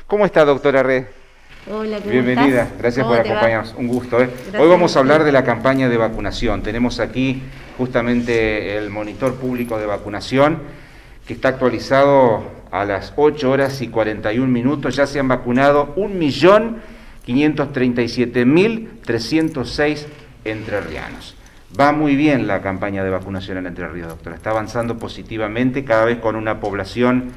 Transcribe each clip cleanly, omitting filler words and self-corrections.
¿Cómo está, doctora Red? Hola, ¿cómo Bienvenida, estás? gracias por acompañarnos, un gusto. Gracias. Hoy vamos a hablar de la campaña de vacunación. Tenemos aquí justamente el monitor público de vacunación que está actualizado a las 8 horas y 41 minutos. Ya se han vacunado 1.537.306 entrerrianos. Va muy bien la campaña de vacunación en Entre Ríos, doctora. Está avanzando positivamente, cada vez con una población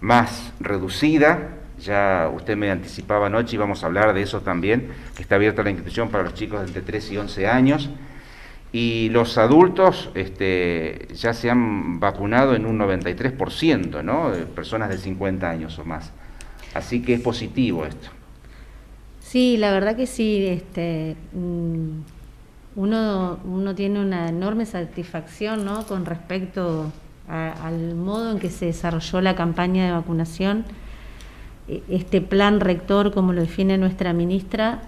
más reducida. Ya usted me anticipaba anoche y vamos a hablar de eso también, que está abierta la inscripción para los chicos de entre 3 y 11 años. Y los adultos ya se han vacunado en un 93%, ¿no? Personas de 50 años o más. Así que es positivo esto. Sí, la verdad que sí. Uno tiene una enorme satisfacción, ¿no?, con respecto al modo en que se desarrolló la campaña de vacunación. Este plan rector, como lo define nuestra ministra,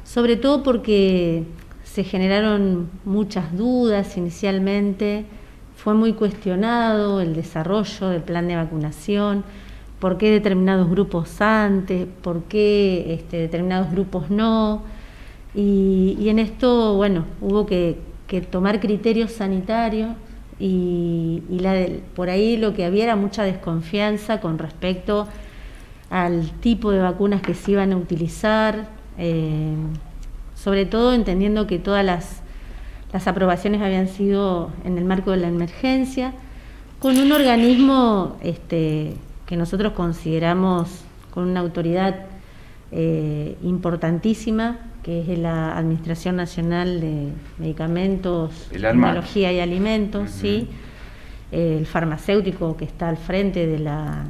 sobre todo porque se generaron muchas dudas inicialmente, fue muy cuestionado el desarrollo del plan de vacunación, por qué determinados grupos antes, por qué determinados grupos no, y en esto, bueno, hubo que tomar criterios sanitarios. Por ahí lo que había era mucha desconfianza con respecto al tipo de vacunas que se iban a utilizar, sobre todo entendiendo que todas las aprobaciones habían sido en el marco de la emergencia, con un organismo que nosotros consideramos con una autoridad importantísima, que es la Administración Nacional de Medicamentos, Tecnología y Alimentos, ¿sí? El farmacéutico que está al frente de la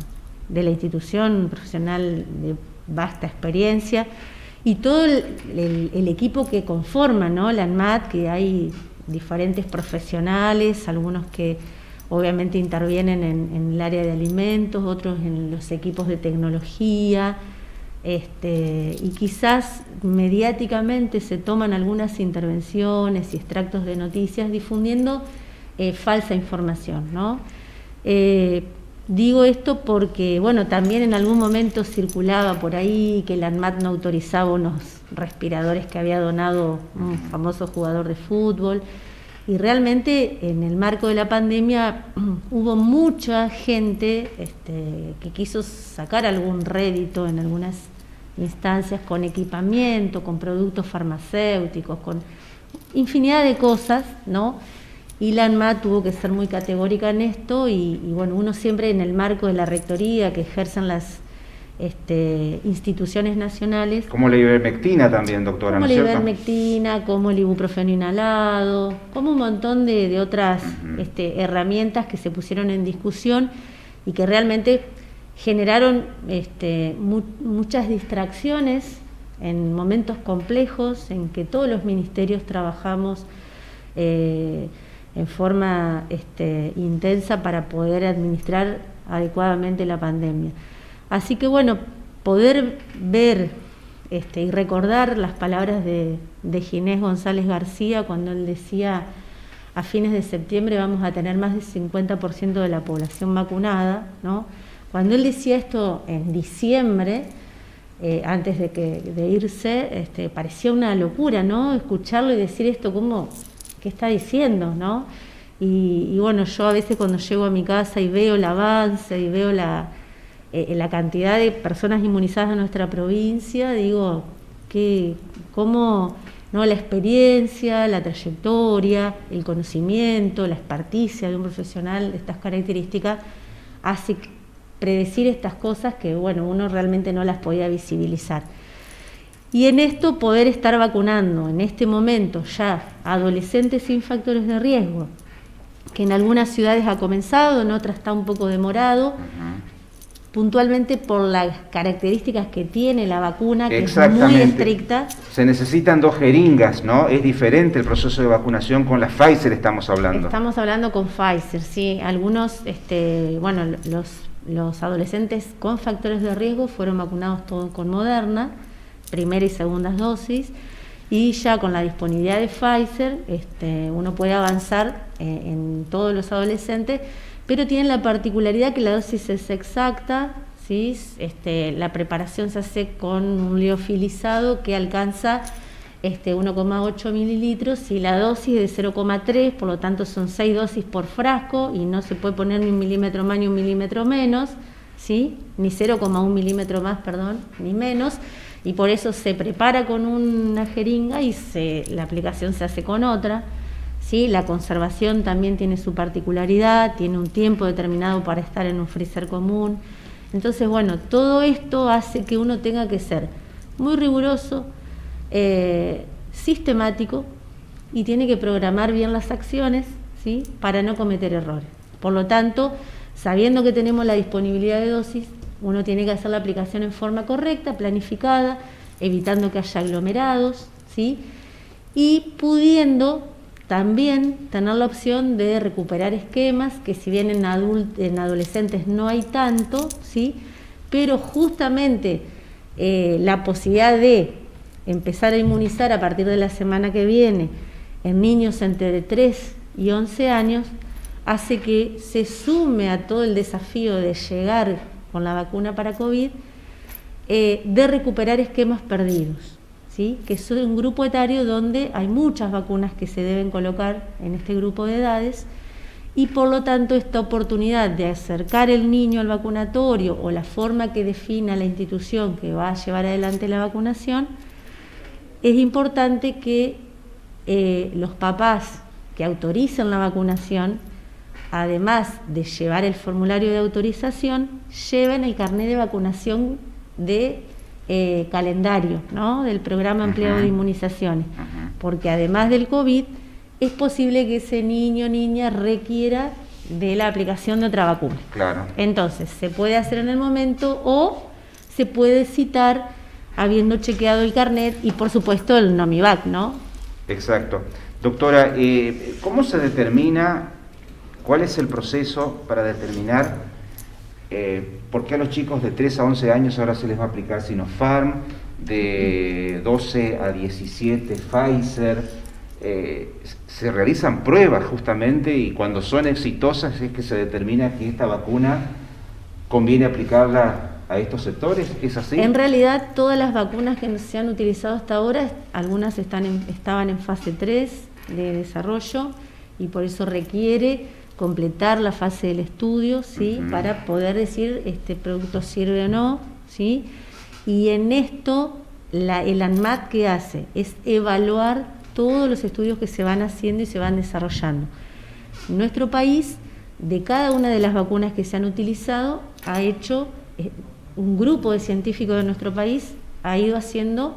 institución, profesional de vasta experiencia, y todo el equipo que conforma, ¿no?, la ANMAT, que hay diferentes profesionales, algunos que obviamente intervienen en el área de alimentos, otros en los equipos de tecnología, y quizás mediáticamente se toman algunas intervenciones y extractos de noticias difundiendo falsa información, ¿no? Digo esto porque, bueno, también en algún momento circulaba por ahí que la ANMAT no autorizaba unos respiradores que había donado un famoso jugador de fútbol, y realmente en el marco de la pandemia hubo mucha gente que quiso sacar algún rédito en algunas instancias con equipamiento, con productos farmacéuticos, con infinidad de cosas, ¿no? Y la ANMAT tuvo que ser muy categórica en esto y bueno, uno siempre en el marco de la rectoría que ejercen las instituciones nacionales. Como la ivermectina también, doctora, como ¿no es cierto? La ivermectina, como el ibuprofeno inhalado, como un montón de otras herramientas que se pusieron en discusión y que realmente generaron muchas distracciones en momentos complejos en que todos los ministerios trabajamos en forma intensa para poder administrar adecuadamente la pandemia. Así que bueno, poder ver y recordar las palabras de Ginés González García cuando él decía: a fines de septiembre vamos a tener más del 50% de la población vacunada, ¿no? Cuando él decía esto en diciembre, antes de irse, parecía una locura, ¿no?, escucharlo y decir esto, ¿qué está diciendo, no? Y bueno, yo a veces cuando llego a mi casa y veo el avance y veo la cantidad de personas inmunizadas en nuestra provincia, digo, cómo, ¿no?, la experiencia, la trayectoria, el conocimiento, la experticia de un profesional de estas características hace predecir estas cosas que, bueno, uno realmente no las podía visibilizar. Y en esto poder estar vacunando en este momento ya adolescentes sin factores de riesgo, que en algunas ciudades ha comenzado, en otras está un poco demorado, puntualmente por las características que tiene la vacuna, que es muy estricta. Se necesitan 2 jeringas, ¿no? Es diferente el proceso de vacunación con la Pfizer, estamos hablando. Estamos hablando con Pfizer, sí. Algunos, bueno, los adolescentes con factores de riesgo fueron vacunados todos con Moderna, primera y segundas dosis, y ya con la disponibilidad de Pfizer uno puede avanzar en todos los adolescentes, pero tienen la particularidad que la dosis es exacta, ¿sí? La preparación se hace con un liofilizado que alcanza 1,8 mililitros y la dosis de 0,3, por lo tanto son 6 dosis por frasco y no se puede poner ni 1 milímetro más ni 1 milímetro menos, ¿sí? Ni 0,1 milímetro más, perdón, ni menos, y por eso se prepara con una jeringa y la aplicación se hace con otra, ¿sí? La conservación también tiene su particularidad, tiene un tiempo determinado para estar en un freezer común. Entonces, bueno, todo esto hace que uno tenga que ser muy riguroso, sistemático, y tiene que programar bien las acciones, ¿sí? Para no cometer errores. Por lo tanto, sabiendo que tenemos la disponibilidad de dosis, uno tiene que hacer la aplicación en forma correcta, planificada, evitando que haya aglomerados, ¿sí? Y pudiendo también tener la opción de recuperar esquemas, que si bien en adolescentes no hay tanto, ¿sí? Pero justamente la posibilidad de empezar a inmunizar a partir de la semana que viene en niños entre 3 y 11 años hace que se sume a todo el desafío de llegar con la vacuna para COVID, de recuperar esquemas perdidos, ¿sí? Que es un grupo etario donde hay muchas vacunas que se deben colocar en este grupo de edades, y por lo tanto esta oportunidad de acercar el niño al vacunatorio o la forma que defina la institución que va a llevar adelante la vacunación, es importante que los papás que autoricen la vacunación, además de llevar el formulario de autorización, lleven el carnet de vacunación de calendario, ¿no? Del programa ampliado de inmunizaciones, porque además del COVID es posible que ese niño o niña requiera de la aplicación de otra vacuna. Claro. Entonces, se puede hacer en el momento o se puede citar habiendo chequeado el carnet y, por supuesto, el Nomivac, ¿no? Exacto. Doctora, ¿cómo se determina, cuál es el proceso para determinar por qué a los chicos de 3 a 11 años ahora se les va a aplicar Sinopharm, de 12 a 17 Pfizer? Se realizan pruebas justamente y cuando son exitosas es que se determina que esta vacuna conviene aplicarla a estos sectores, ¿es así? En realidad todas las vacunas que se han utilizado hasta ahora, algunas estaban en fase 3 de desarrollo y por eso requiere completar la fase del estudio, ¿sí? Para poder decir este producto sirve o no, ¿sí? Y en esto el ANMAT ¿qué hace? Es evaluar todos los estudios que se van haciendo y se van desarrollando. En nuestro país, de cada una de las vacunas que se han utilizado, ha hecho un grupo de científicos de nuestro país ha ido haciendo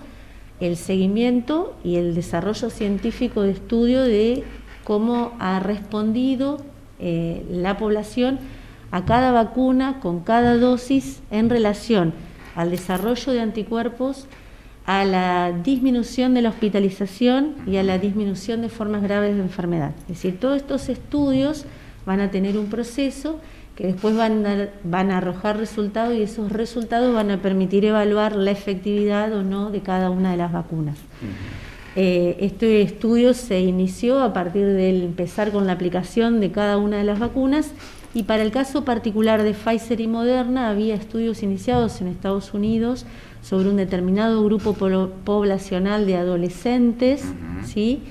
el seguimiento y el desarrollo científico de estudio de cómo ha respondido la población a cada vacuna con cada dosis en relación al desarrollo de anticuerpos, a la disminución de la hospitalización y a la disminución de formas graves de enfermedad. Es decir, todos estos estudios van a tener un proceso que después van a arrojar resultados y esos resultados van a permitir evaluar la efectividad o no de cada una de las vacunas. Este estudio se inició a partir de empezar con la aplicación de cada una de las vacunas y para el caso particular de Pfizer y Moderna había estudios iniciados en Estados Unidos sobre un determinado grupo poblacional de adolescentes, ¿sí?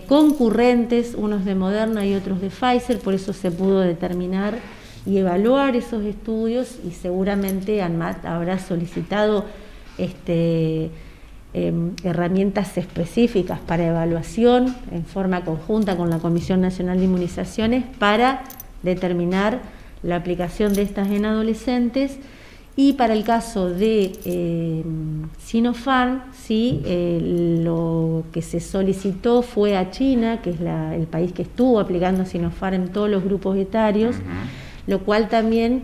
Concurrentes, unos de Moderna y otros de Pfizer, por eso se pudo determinar y evaluar esos estudios y seguramente ANMAT habrá solicitado herramientas específicas para evaluación en forma conjunta con la Comisión Nacional de Inmunizaciones para determinar la aplicación de estas en adolescentes. Y para el caso de Sinopharm, ¿sí? Lo que se solicitó fue a China, que es el país que estuvo aplicando Sinopharm en todos los grupos etarios, lo cual también,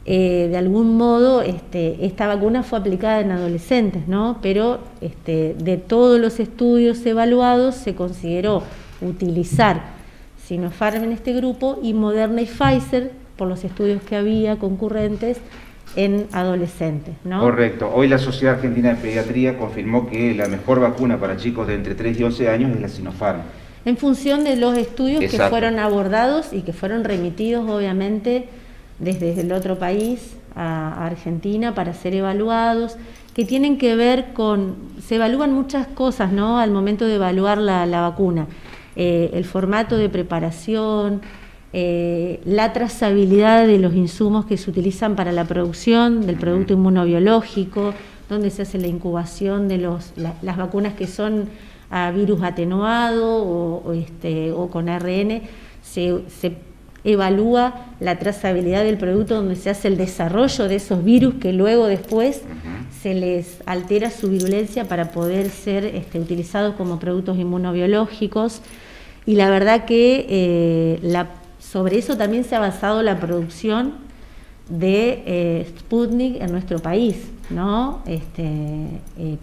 de algún modo, esta vacuna fue aplicada en adolescentes, ¿no? Pero de todos los estudios evaluados se consideró utilizar Sinopharm en este grupo y Moderna y Pfizer, por los estudios que había concurrentes, en adolescentes, ¿no? Correcto. Hoy la Sociedad Argentina de Pediatría confirmó que la mejor vacuna para chicos de entre 3 y 11 años es la Sinopharm. En función de los estudios Exacto. que fueron abordados y que fueron remitidos, obviamente, desde el otro país a Argentina para ser evaluados, que tienen que ver se evalúan muchas cosas, ¿no?, al momento de evaluar la vacuna. El formato de preparación, la trazabilidad de los insumos que se utilizan para la producción del producto inmunobiológico, donde se hace la incubación de las vacunas que son a virus atenuado o con ARN, se evalúa la trazabilidad del producto, donde se hace el desarrollo de esos virus que luego después se les altera su virulencia para poder ser utilizados como productos inmunobiológicos. Y la verdad que sobre eso también se ha basado la producción de Sputnik en nuestro país, ¿no?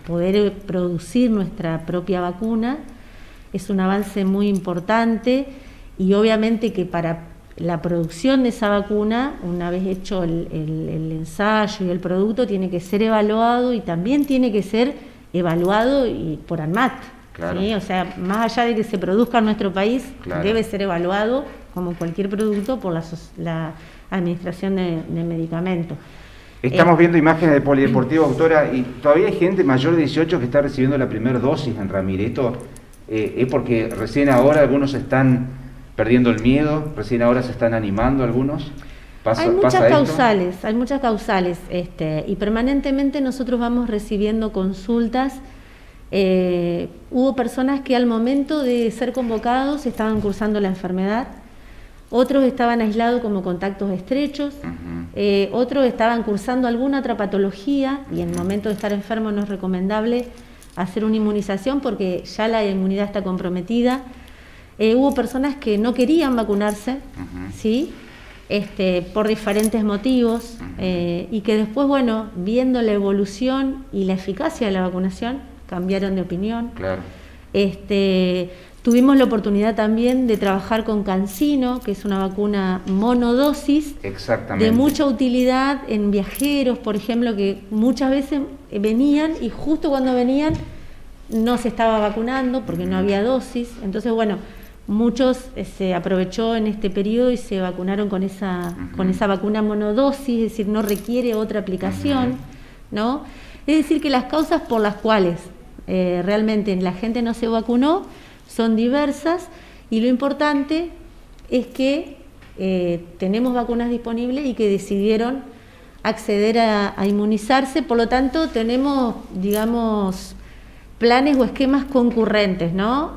Poder producir nuestra propia vacuna es un avance muy importante, y obviamente que para la producción de esa vacuna, una vez hecho el ensayo y el producto, tiene que ser evaluado, y también tiene que ser evaluado por ANMAT. Claro. ¿Sí? O sea, más allá de que se produzca en nuestro país, claro, debe ser evaluado como cualquier producto por la Administración de Medicamentos. Estamos viendo imágenes de polideportivo, doctora, y todavía hay gente mayor de 18 que está recibiendo la primera dosis en Ramírez. ¿Esto es porque recién ahora algunos están perdiendo el miedo, recién ahora se están animando algunos? Hay muchas causales, y permanentemente nosotros vamos recibiendo consultas. Hubo personas que al momento de ser convocados estaban cursando la enfermedad, otros estaban aislados como contactos estrechos, otros estaban cursando alguna otra patología, y en el momento de estar enfermo no es recomendable hacer una inmunización porque ya la inmunidad está comprometida. Hubo personas que no querían vacunarse, ¿sí? Por diferentes motivos, y que después, bueno, viendo la evolución y la eficacia de la vacunación, cambiaron de opinión. Claro. Tuvimos la oportunidad también de trabajar con CanSino, que es una vacuna monodosis, de mucha utilidad en viajeros, por ejemplo, que muchas veces venían y justo cuando venían no se estaba vacunando porque no había dosis. Entonces, bueno, muchos se aprovechó en este periodo y se vacunaron con esa vacuna monodosis, es decir, no requiere otra aplicación, ¿no? Es decir, que las causas por las cuales realmente la gente no se vacunó son diversas, y lo importante es que tenemos vacunas disponibles y que decidieron acceder a inmunizarse. Por lo tanto, tenemos, digamos, planes o esquemas concurrentes, ¿no?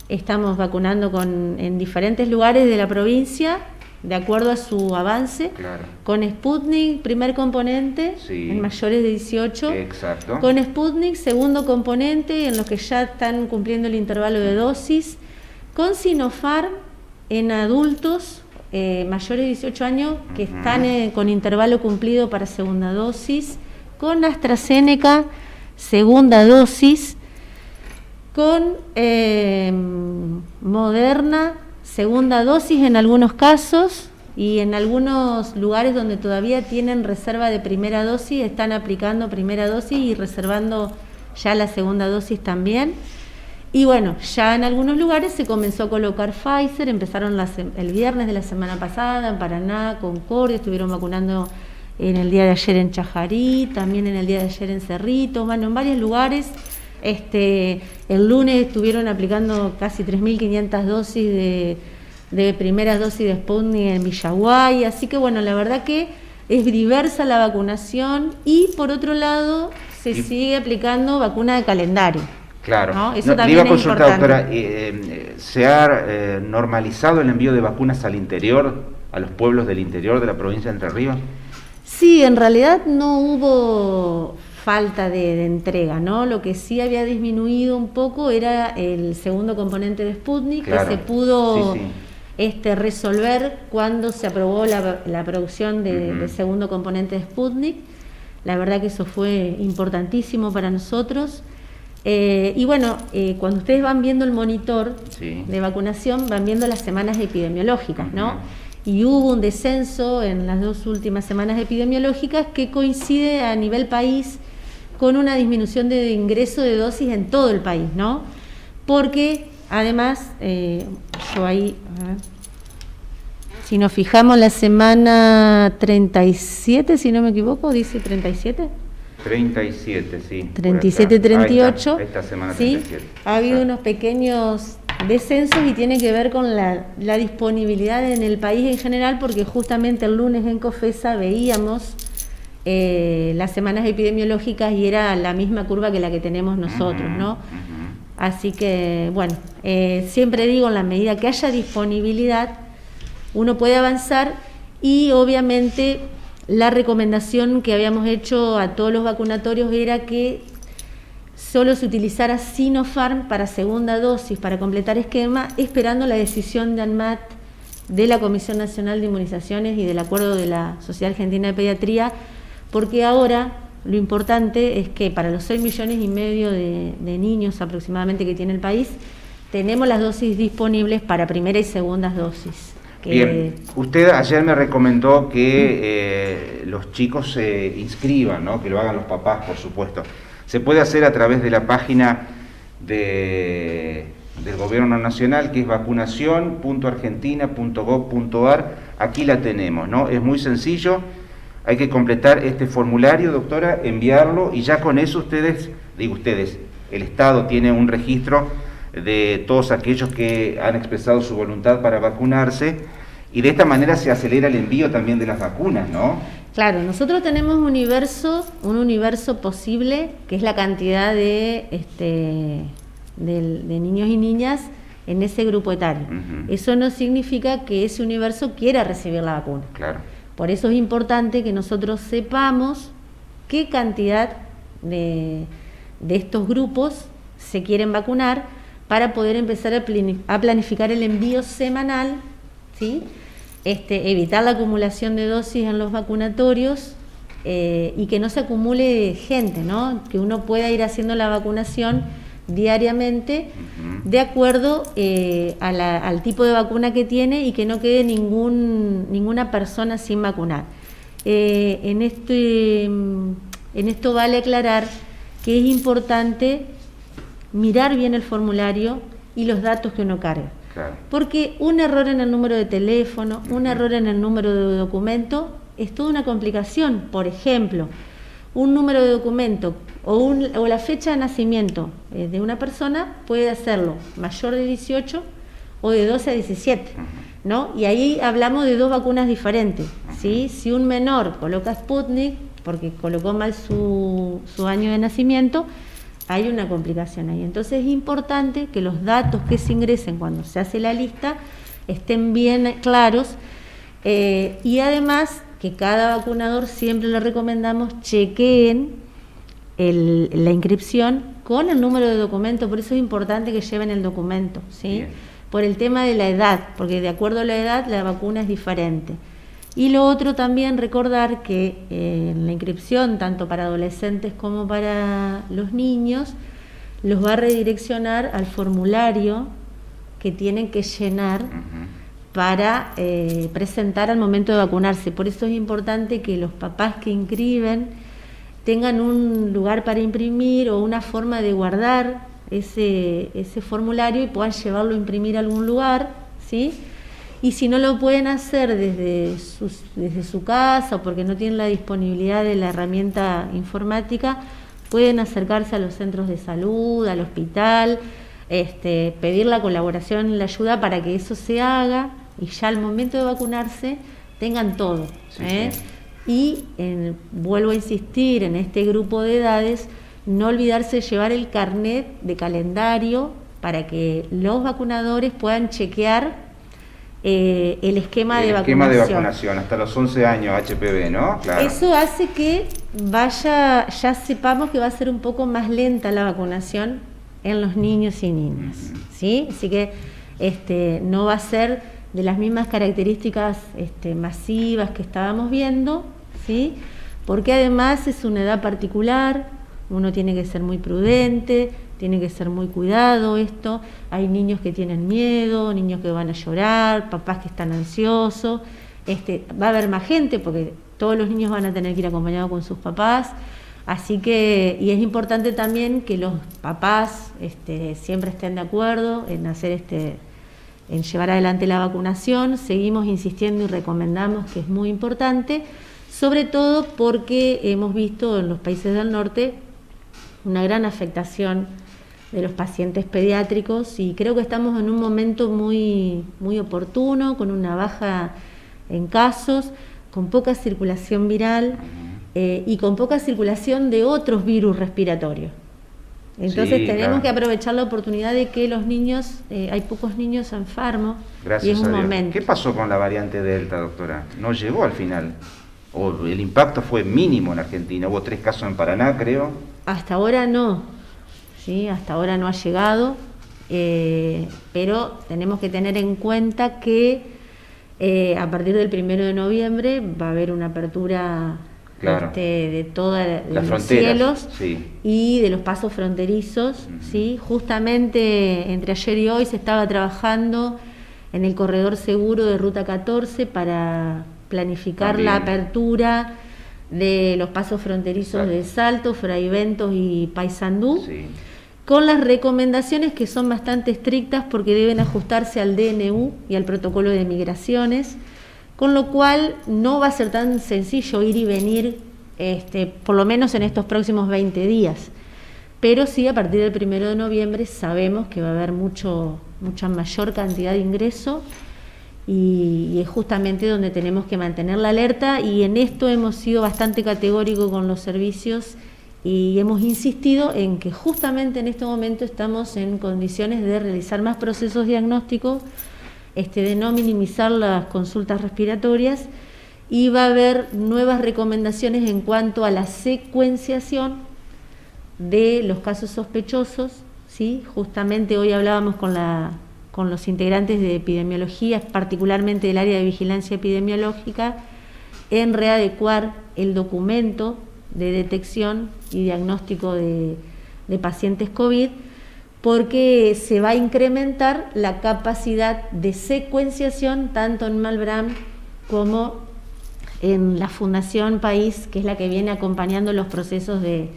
Estamos vacunando en diferentes lugares de la provincia, de acuerdo a su avance, claro, con Sputnik, primer componente, sí, en mayores de 18, exacto, con Sputnik, segundo componente, en los que ya están cumpliendo el intervalo de dosis, con Sinopharm, en adultos mayores de 18 años, que están con intervalo cumplido para segunda dosis, con AstraZeneca, segunda dosis, con Moderna, segunda dosis en algunos casos, y en algunos lugares donde todavía tienen reserva de primera dosis, están aplicando primera dosis y reservando ya la segunda dosis también. Y bueno, ya en algunos lugares se comenzó a colocar Pfizer, empezaron el viernes de la semana pasada en Paraná, Concordia, estuvieron vacunando en el día de ayer en Chajarí, también en el día de ayer en Cerritos, bueno, en varios lugares. El lunes estuvieron aplicando casi 3.500 dosis de primeras dosis de Sputnik en Villaguay, así que bueno, la verdad que es diversa la vacunación, y por otro lado se sigue aplicando vacuna de calendario. Claro, ¿no? Eso también iba a es consultar, importante. doctora, ¿se ha normalizado el envío de vacunas al interior, a los pueblos del interior de la provincia de Entre Ríos? Sí, en realidad no hubo falta de entrega, ¿no? Lo que sí había disminuido un poco era el segundo componente de Sputnik, claro, que se pudo resolver cuando se aprobó la producción de segundo componente de Sputnik. La verdad que eso fue importantísimo para nosotros. Y bueno, cuando ustedes van viendo el monitor de vacunación, van viendo las semanas epidemiológicas, ¿no? Y hubo un descenso en las 2 últimas semanas epidemiológicas que coincide a nivel país con una disminución de ingreso de dosis en todo el país, ¿no? Porque además, yo ahí, Si nos fijamos la semana 37, si no me equivoco, dice 37. 37, sí. 37, 38. Esta semana ¿sí? 37. Ha habido unos pequeños descensos y tiene que ver con la disponibilidad en el país en general, porque justamente el lunes en COFESA veíamos las semanas epidemiológicas y era la misma curva que la que tenemos nosotros, ¿no? Así que, bueno, siempre digo, en la medida que haya disponibilidad, uno puede avanzar y obviamente la recomendación que habíamos hecho a todos los vacunatorios era que solo se utilizara Sinopharm para segunda dosis, para completar esquema, esperando la decisión de ANMAT, de la Comisión Nacional de Inmunizaciones y del acuerdo de la Sociedad Argentina de Pediatría, porque ahora lo importante es que para los 6,5 millones de niños aproximadamente que tiene el país, tenemos las dosis disponibles para primera y segundas dosis. Bien, usted ayer me recomendó que los chicos se inscriban, ¿no? Que lo hagan los papás, por supuesto. Se puede hacer a través de la página del Gobierno Nacional, que es vacunación.argentina.gov.ar. Aquí la tenemos, ¿no? Es muy sencillo, hay que completar este formulario, doctora, enviarlo, y ya con eso el Estado tiene un registro de todos aquellos que han expresado su voluntad para vacunarse, y de esta manera se acelera el envío también de las vacunas, ¿no? Claro, nosotros tenemos un universo posible, que es la cantidad de niños y niñas en ese grupo etario. Eso no significa que ese universo quiera recibir la vacuna. Claro. Por eso es importante que nosotros sepamos qué cantidad de estos grupos se quieren vacunar, para poder empezar a planificar el envío semanal, ¿sí? Evitar la acumulación de dosis en los vacunatorios y que no se acumule gente, ¿no? Que uno pueda ir haciendo la vacunación diariamente de acuerdo al tipo de vacuna que tiene y que no quede ninguna persona sin vacunar. En esto vale aclarar que es importante mirar bien el formulario y los datos que uno carga. Claro. Porque un error en el número de teléfono, un error en el número de documento, es toda una complicación. Por ejemplo, un número de documento o la fecha de nacimiento de una persona puede hacerlo mayor de 18 o de 12 a 17, ¿no? Y ahí hablamos de dos vacunas diferentes, ¿sí? Si un menor coloca Sputnik, porque colocó mal su año de nacimiento, hay una complicación ahí. Entonces es importante que los datos que se ingresen cuando se hace la lista estén bien claros y además que cada vacunador, siempre le recomendamos, chequeen la inscripción con el número de documento. Por eso es importante que lleven el documento, ¿sí? Bien. Por el tema de la edad, porque de acuerdo a la edad la vacuna es diferente. Y lo otro también, recordar que en la inscripción, tanto para adolescentes como para los niños, los va a redireccionar al formulario que tienen que llenar para presentar al momento de vacunarse. Por eso es importante que los papás que inscriben tengan un lugar para imprimir o una forma de guardar ese formulario y puedan llevarlo a imprimir a algún lugar, ¿sí? Y si no lo pueden hacer desde su casa o porque no tienen la disponibilidad de la herramienta informática, pueden acercarse a los centros de salud, al hospital, pedir la colaboración y la ayuda para que eso se haga y ya al momento de vacunarse tengan todo. Sí. Y vuelvo a insistir, en este grupo de edades, no olvidarse de llevar el carnet de calendario para que los vacunadores puedan chequear el esquema de vacunación hasta los 11 años HPV, ¿no? Claro. Eso hace que ya sepamos que va a ser un poco más lenta la vacunación en los niños y niñas, ¿sí? Así que no va a ser de las mismas características masivas que estábamos viendo, ¿sí? Porque además es una edad particular, uno tiene que ser muy prudente, tiene que ser muy cuidado esto. Hay niños que tienen miedo, niños que van a llorar, papás que están ansiosos. Va a haber más gente porque todos los niños van a tener que ir acompañados con sus papás. Así que, y es importante también que los papás siempre estén de acuerdo en hacer en llevar adelante la vacunación. Seguimos insistiendo y recomendamos que es muy importante, sobre todo porque hemos visto en los países del norte una gran afectación de los pacientes pediátricos y creo que estamos en un momento muy, muy oportuno, con una baja en casos, con poca circulación viral y con poca circulación de otros virus respiratorios. Entonces Sí, tenemos claro. que aprovechar la oportunidad de que los niños, hay pocos niños enfermos, Gracias y es un a Dios. momento. ¿Qué pasó con la variante Delta, doctora? ¿No llegó al final? ¿O el impacto fue mínimo en Argentina? Hubo 3 casos en Paraná, creo. Hasta ahora no, ¿sí? Hasta ahora no ha llegado, pero tenemos que tener en cuenta que a partir del 1 de noviembre va a haber una apertura Claro. de todos Las los fronteras, cielos sí. y de los pasos fronterizos, ¿sí? Justamente entre ayer y hoy se estaba trabajando en el corredor seguro de Ruta 14 para planificar la También. apertura de los pasos fronterizos Claro. de Salto, Fraiventos y Paysandú, Sí. con las recomendaciones que son bastante estrictas porque deben ajustarse al DNU y al protocolo de migraciones, con lo cual no va a ser tan sencillo ir y venir, por lo menos en estos próximos 20 días. Pero sí, a partir del 1 de noviembre sabemos que va a haber mucha mayor cantidad de ingreso y es justamente donde tenemos que mantener la alerta, y en esto hemos sido bastante categóricos con los servicios y hemos insistido en que justamente en este momento estamos en condiciones de realizar más procesos diagnósticos, de no minimizar las consultas respiratorias, y va a haber nuevas recomendaciones en cuanto a la secuenciación de los casos sospechosos, ¿sí? Justamente hoy hablábamos con los integrantes de epidemiología, particularmente del área de vigilancia epidemiológica, en readecuar el documento de detección y diagnóstico de pacientes COVID, porque se va a incrementar la capacidad de secuenciación tanto en Malbrán como en la Fundación País, que es la que viene acompañando los procesos de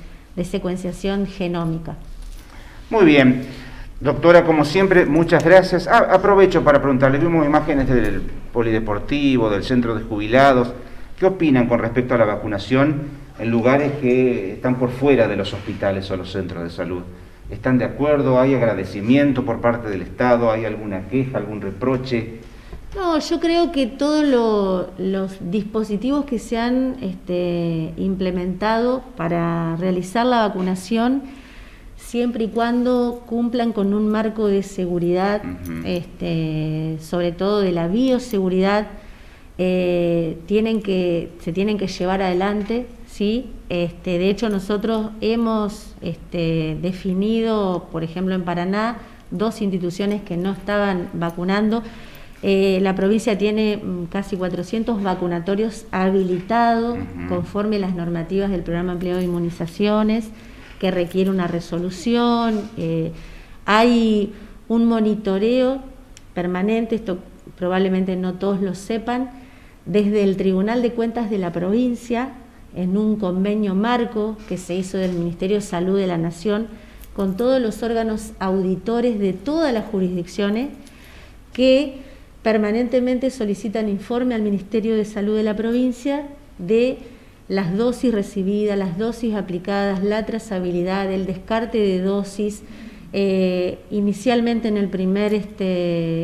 secuenciación genómica. Muy bien. Doctora, como siempre, muchas gracias. Aprovecho para preguntarle, vimos imágenes del polideportivo, del centro de jubilados. ¿Qué opinan con respecto a la vacunación en lugares que están por fuera de los hospitales o los centros de salud? ¿Están de acuerdo? ¿Hay agradecimiento por parte del Estado? ¿Hay alguna queja, algún reproche? No, yo creo que todos los dispositivos que se han implementado para realizar la vacunación, siempre y cuando cumplan con un marco de seguridad, sobre todo de la bioseguridad, se tienen que llevar adelante, ¿sí? De hecho, nosotros hemos definido, por ejemplo, en Paraná, 2 instituciones que no estaban vacunando. La provincia tiene casi 400 vacunatorios habilitados conforme a las normativas del Programa Ampliado de Inmunizaciones, que requiere una resolución. Hay un monitoreo permanente, esto probablemente no todos lo sepan, desde el Tribunal de Cuentas de la provincia, en un convenio marco que se hizo del Ministerio de Salud de la Nación, con todos los órganos auditores de todas las jurisdicciones, que permanentemente solicitan informe al Ministerio de Salud de la provincia de las dosis recibidas, las dosis aplicadas, la trazabilidad, el descarte de dosis. Inicialmente en el primer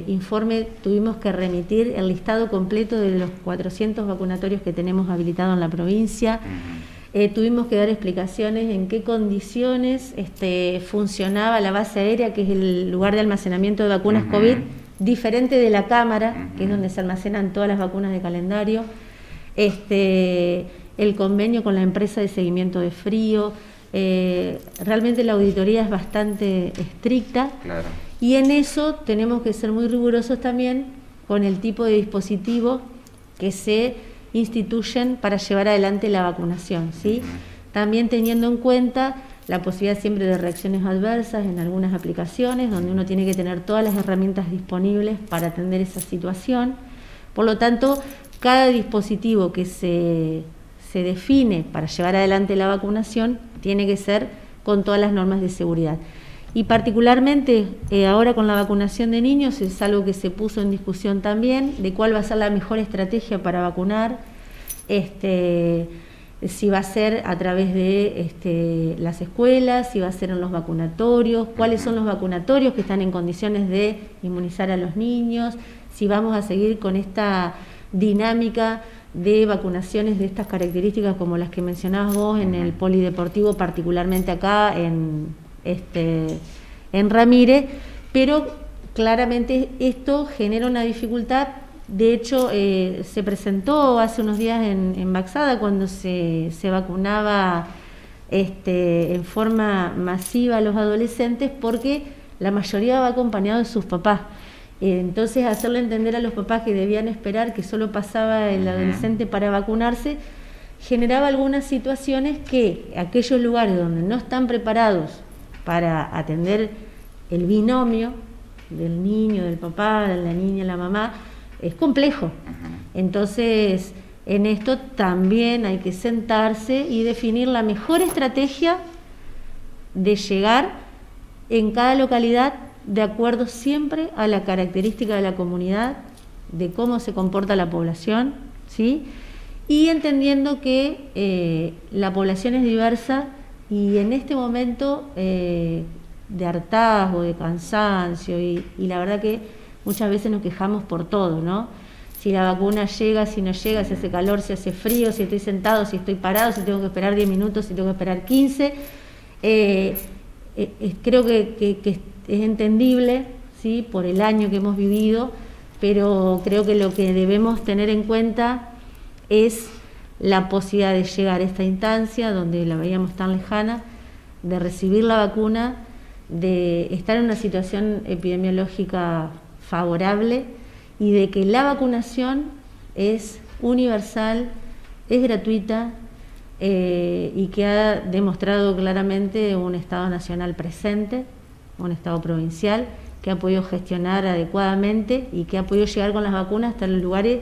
informe tuvimos que remitir el listado completo de los 400 vacunatorios que tenemos habilitados en la provincia. Tuvimos que dar explicaciones en qué condiciones funcionaba la base aérea, que es el lugar de almacenamiento de vacunas COVID, diferente de la cámara, que es donde se almacenan todas las vacunas de calendario, el convenio con la empresa de seguimiento de frío. Realmente la auditoría es bastante estricta. Claro. Y en eso tenemos que ser muy rigurosos también con el tipo de dispositivo que se instituyen para llevar adelante la vacunación, ¿sí? También teniendo en cuenta la posibilidad siempre de reacciones adversas en algunas aplicaciones, donde uno tiene que tener todas las herramientas disponibles para atender esa situación. Por lo tanto, cada dispositivo que se define para llevar adelante la vacunación tiene que ser con todas las normas de seguridad. Y particularmente ahora con la vacunación de niños es algo que se puso en discusión también, de cuál va a ser la mejor estrategia para vacunar, si va a ser a través de las escuelas, si va a ser en los vacunatorios, cuáles son los vacunatorios que están en condiciones de inmunizar a los niños, si vamos a seguir con esta dinámica de vacunaciones de estas características como las que mencionabas vos en el polideportivo, particularmente acá en Ramírez, pero claramente esto genera una dificultad. De hecho, se presentó hace unos días en Baxada cuando se vacunaba en forma masiva a los adolescentes, porque la mayoría va acompañado de sus papás. Entonces, hacerle entender a los papás que debían esperar que solo pasaba el adolescente para vacunarse, generaba algunas situaciones que aquellos lugares donde no están preparados para atender el binomio del niño, del papá, de la niña, la mamá, es complejo. Entonces, en esto también hay que sentarse y definir la mejor estrategia de llegar en cada localidad de acuerdo siempre a la característica de la comunidad, de cómo se comporta la población, ¿sí? Y entendiendo que la población es diversa y en este momento de hartazgo, de cansancio, y la verdad que muchas veces nos quejamos por todo, ¿no? Si la vacuna llega, si no llega, si hace calor, si hace frío, si estoy sentado, si estoy parado, si tengo que esperar 10 minutos, si tengo que esperar 15. Creo que es entendible, ¿sí?, por el año que hemos vivido, pero creo que lo que debemos tener en cuenta es la posibilidad de llegar a esta instancia donde la veíamos tan lejana, de recibir la vacuna, de estar en una situación epidemiológica favorable y de que la vacunación es universal, es gratuita y que ha demostrado claramente un Estado nacional presente, un Estado provincial que ha podido gestionar adecuadamente y que ha podido llegar con las vacunas hasta los lugares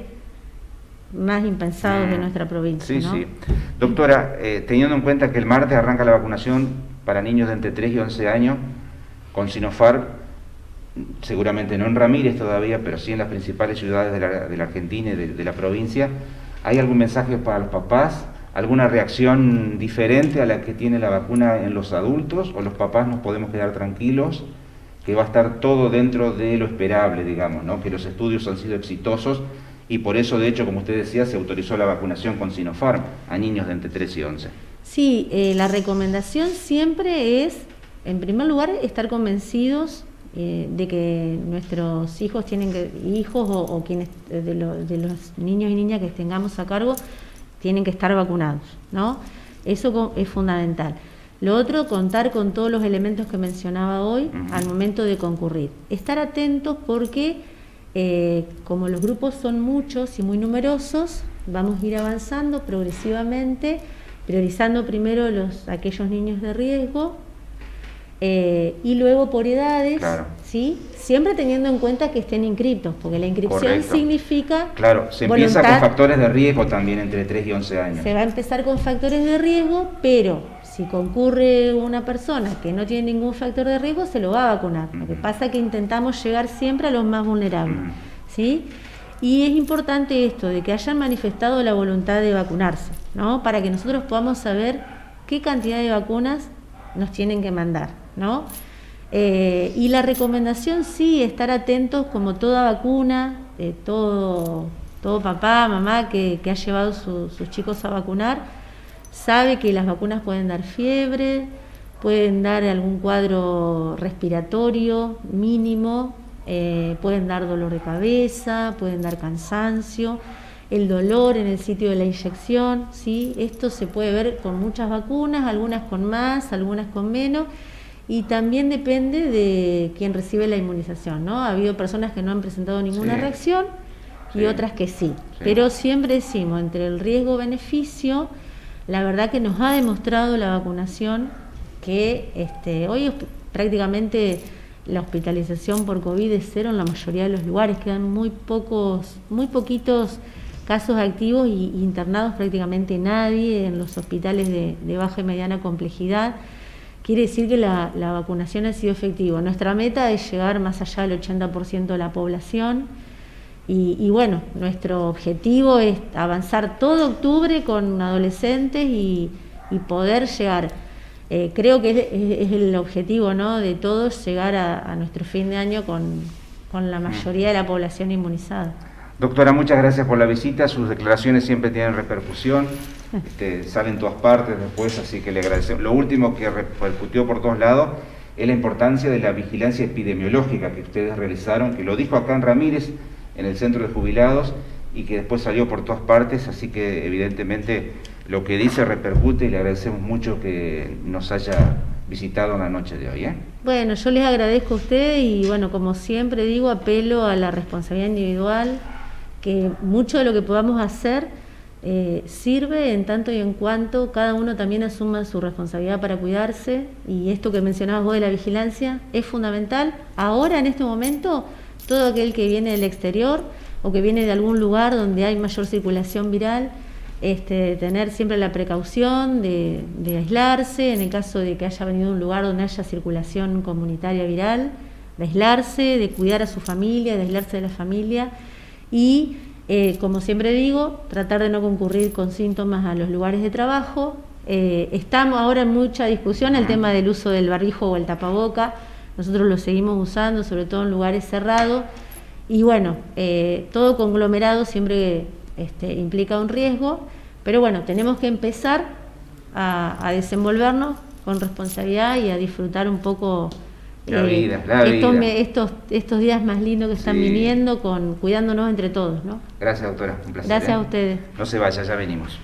más impensados de nuestra provincia. Sí, ¿no? sí. Doctora, teniendo en cuenta que el martes arranca la vacunación para niños de entre 3 y 11 años con Sinopharm, seguramente no en Ramírez todavía, pero sí en las principales ciudades de la Argentina y de la provincia, ¿hay algún mensaje para los papás? ¿Alguna reacción diferente a la que tiene la vacuna en los adultos? ¿O los papás nos podemos quedar tranquilos que va a estar todo dentro de lo esperable, digamos, ¿no? Que los estudios han sido exitosos y por eso, de hecho, como usted decía, se autorizó la vacunación con Sinopharm a niños de entre 3 y 11? Sí, la recomendación siempre es, en primer lugar, estar convencidos de que nuestros hijos o quienes de los niños y niñas que tengamos a cargo tienen que estar vacunados, ¿no? Eso es fundamental. Lo otro, contar con todos los elementos que mencionaba hoy al momento de concurrir. Estar atentos porque, como los grupos son muchos y muy numerosos, vamos a ir avanzando progresivamente, priorizando primero aquellos niños de riesgo, y luego por edades, claro, ¿sí? Siempre teniendo en cuenta que estén inscritos, porque la inscripción correcto, significa claro, se empieza con factores de riesgo también entre 3 y 11 años. Se va a empezar con factores de riesgo, pero si concurre una persona que no tiene ningún factor de riesgo, se lo va a vacunar. Lo que pasa es que intentamos llegar siempre a los más vulnerables, ¿sí? Y es importante esto, de que hayan manifestado la voluntad de vacunarse, ¿no? Para que nosotros podamos saber qué cantidad de vacunas nos tienen que mandar, ¿no? Y la recomendación, sí, estar atentos como toda vacuna, todo papá, mamá que ha llevado sus chicos a vacunar, sabe que las vacunas pueden dar fiebre, pueden dar algún cuadro respiratorio mínimo, pueden dar dolor de cabeza, pueden dar cansancio, el dolor en el sitio de la inyección, ¿sí? Esto se puede ver con muchas vacunas, algunas con más, algunas con menos, y también depende de quién recibe la inmunización, ¿no? Ha habido personas que no han presentado ninguna reacción y otras que sí. Pero siempre decimos, entre el riesgo-beneficio, la verdad que nos ha demostrado la vacunación que hoy prácticamente la hospitalización por COVID es cero en la mayoría de los lugares, quedan muy poquitos casos activos y internados prácticamente nadie en los hospitales de baja y mediana complejidad. quiere decir que la vacunación ha sido efectiva. Nuestra meta es llegar más allá del 80% de la población y bueno, nuestro objetivo es avanzar todo octubre con adolescentes y poder llegar. Creo que es el objetivo, ¿no?, de todos, llegar a nuestro fin de año con la mayoría de la población inmunizada. Doctora, muchas gracias por la visita, sus declaraciones siempre tienen repercusión, salen en todas partes después, así que le agradecemos. Lo último que repercutió por todos lados es la importancia de la vigilancia epidemiológica que ustedes realizaron, que lo dijo acá en Ramírez, en el centro de jubilados, y que después salió por todas partes, así que evidentemente lo que dice repercute y le agradecemos mucho que nos haya visitado en la noche de hoy. Bueno, yo les agradezco a ustedes y bueno, como siempre digo, apelo a la responsabilidad individual, que mucho de lo que podamos hacer sirve en tanto y en cuanto cada uno también asuma su responsabilidad para cuidarse, y esto que mencionabas vos de la vigilancia es fundamental. Ahora, en este momento, todo aquel que viene del exterior o que viene de algún lugar donde hay mayor circulación viral, tener siempre la precaución de aislarse, en el caso de que haya venido a un lugar donde haya circulación comunitaria viral, de aislarse, de cuidar a su familia, de aislarse de la familia y, como siempre digo, tratar de no concurrir con síntomas a los lugares de trabajo. Estamos ahora en mucha discusión el tema del uso del barbijo o el tapaboca. Nosotros lo seguimos usando, sobre todo en lugares cerrados, y bueno, todo conglomerado siempre implica un riesgo, pero bueno, tenemos que empezar a desenvolvernos con responsabilidad y a disfrutar un poco la vida. Estos días más lindos que están viniendo, cuidándonos entre todos, ¿no? Gracias, doctora, un placer. Gracias a ustedes. No se vaya, ya venimos.